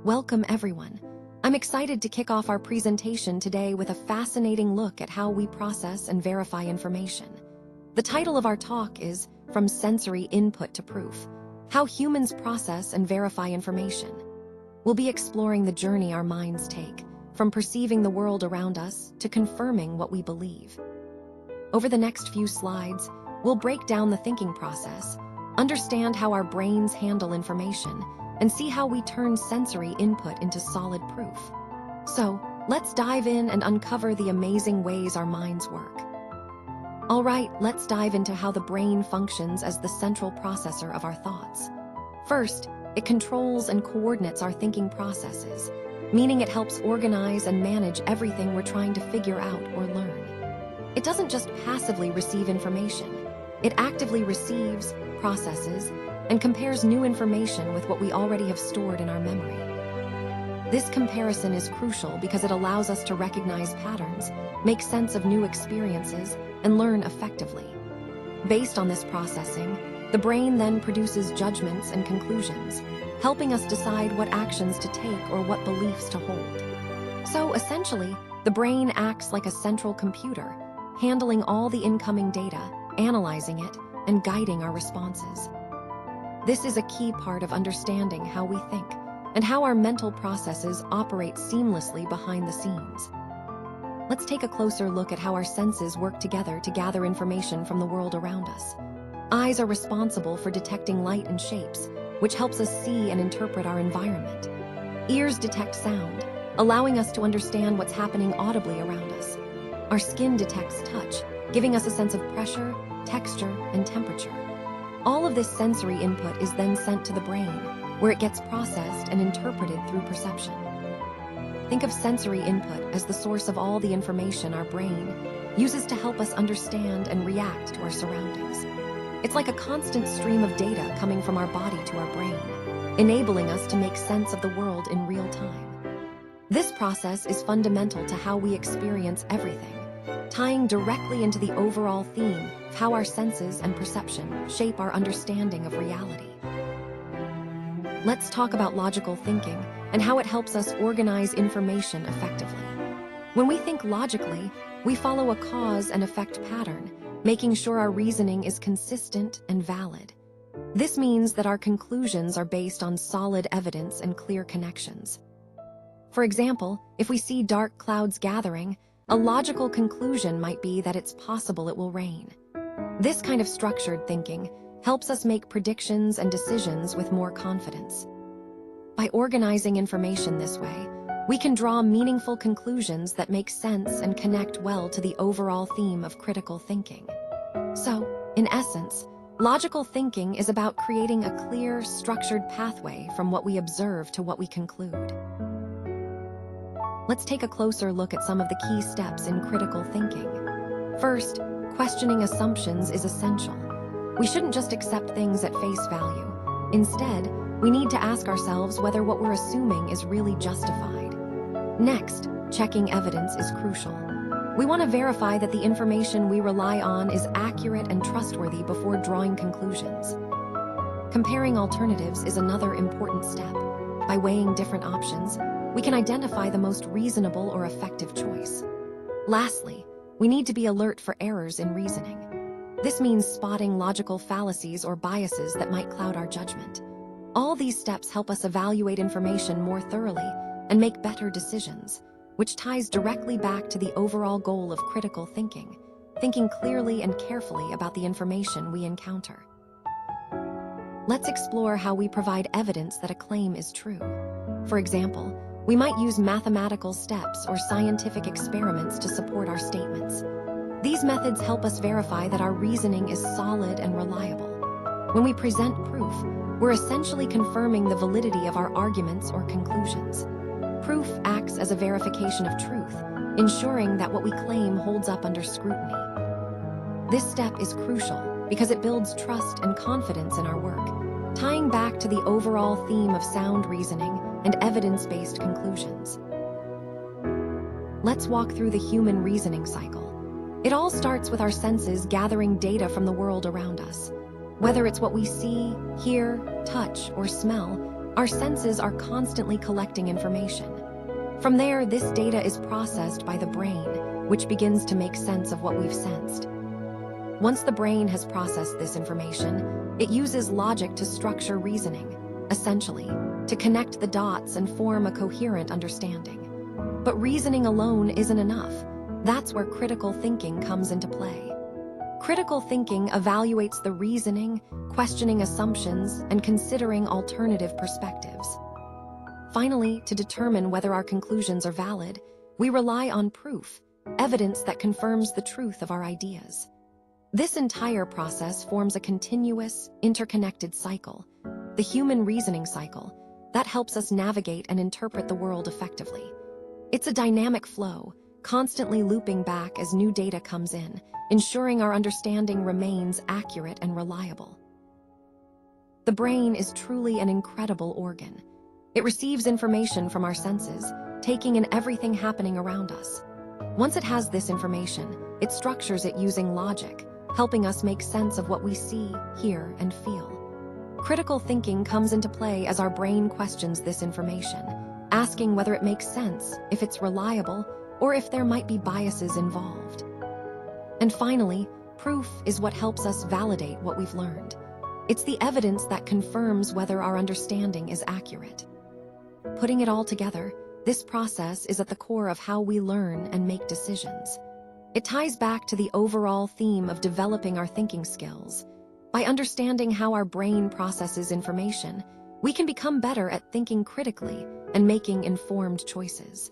Welcome everyone. I'm excited to kick off our presentation today with a fascinating look at how we process and verify information. The title of our talk is From Sensory Input to Proof: How Humans Process and Verify Information. We'll be exploring the journey our minds take, from perceiving the world around us to confirming what we believe. Over the next few slides, we'll break down the thinking process, understand how our brains handle information, and see how we turn sensory input into solid proof. So, let's dive in and uncover the amazing ways our minds work. All right, let's dive into how the brain functions as the central processor of our thoughts. First, it controls and coordinates our thinking processes, meaning it helps organize and manage everything we're trying to figure out or learn. It doesn't just passively receive information. It actively receives, processes, and compares new information with what we already have stored in our memory. This comparison is crucial because it allows us to recognize patterns, make sense of new experiences, and learn effectively. Based on this processing, the brain then produces judgments and conclusions, helping us decide what actions to take or what beliefs to hold. So essentially, the brain acts like a central computer, handling all the incoming data, analyzing it, and guiding our responses. This is a key part of understanding how we think and how our mental processes operate seamlessly behind the scenes. Let's take a closer look at how our senses work together to gather information from the world around us. Eyes are responsible for detecting light and shapes, which helps us see and interpret our environment. Ears detect sound, allowing us to understand what's happening audibly around us. Our skin detects touch, giving us a sense of pressure, texture, and temperature. All of this sensory input is then sent to the brain, where it gets processed and interpreted through perception. Think of sensory input as the source of all the information our brain uses to help us understand and react to our surroundings. It's like a constant stream of data coming from our body to our brain, enabling us to make sense of the world in real time. This process is fundamental to how we experience everything, tying directly into the overall theme of how our senses and perception shape our understanding of reality. Let's talk about logical thinking and how it helps us organize information effectively. When we think logically, we follow a cause and effect pattern, making sure our reasoning is consistent and valid. This means that our conclusions are based on solid evidence and clear connections. For example, if we see dark clouds gathering, a logical conclusion might be that it's possible it will rain. This kind of structured thinking helps us make predictions and decisions with more confidence. By organizing information this way, we can draw meaningful conclusions that make sense and connect well to the overall theme of critical thinking. So, in essence, logical thinking is about creating a clear, structured pathway from what we observe to what we conclude. Let's take a closer look at some of the key steps in critical thinking. First, questioning assumptions is essential. We shouldn't just accept things at face value. Instead, we need to ask ourselves whether what we're assuming is really justified. Next, checking evidence is crucial. We want to verify that the information we rely on is accurate and trustworthy before drawing conclusions. Comparing alternatives is another important step. By weighing different options, we can identify the most reasonable or effective choice. Lastly, we need to be alert for errors in reasoning. This means spotting logical fallacies or biases that might cloud our judgment. All these steps help us evaluate information more thoroughly and make better decisions, which ties directly back to the overall goal of critical thinking, thinking clearly and carefully about the information we encounter. Let's explore how we provide evidence that a claim is true. For example, we might use mathematical steps or scientific experiments to support our statements. These methods help us verify that our reasoning is solid and reliable. When we present proof, we're essentially confirming the validity of our arguments or conclusions. Proof acts as a verification of truth, ensuring that what we claim holds up under scrutiny. This step is crucial because it builds trust and confidence in our work, tying back to the overall theme of sound reasoning and evidence-based conclusions. Let's walk through the human reasoning cycle. It all starts with our senses gathering data from the world around us. Whether it's what we see, hear, touch, or smell, Our senses are constantly collecting information. From there, this data is processed by the brain, which begins to make sense of what we've sensed. Once the brain has processed this information, it uses logic to structure reasoning, essentially, to connect the dots and form a coherent understanding. But reasoning alone isn't enough. That's where critical thinking comes into play. Critical thinking evaluates the reasoning, questioning assumptions, and considering alternative perspectives. Finally, to determine whether our conclusions are valid, we rely on proof, evidence that confirms the truth of our ideas. This entire process forms a continuous, interconnected cycle, the human reasoning cycle, that helps us navigate and interpret the world effectively. It's a dynamic flow, constantly looping back as new data comes in, ensuring our understanding remains accurate and reliable. The brain is truly an incredible organ. It receives information from our senses, taking in everything happening around us. Once it has this information, it structures it using logic, helping us make sense of what we see, hear, and feel. Critical thinking comes into play as our brain questions this information, asking whether it makes sense, if it's reliable, or if there might be biases involved. And finally, proof is what helps us validate what we've learned. It's the evidence that confirms whether our understanding is accurate. Putting it all together, this process is at the core of how we learn and make decisions. It ties back to the overall theme of developing our thinking skills. By understanding how our brain processes information, we can become better at thinking critically and making informed choices.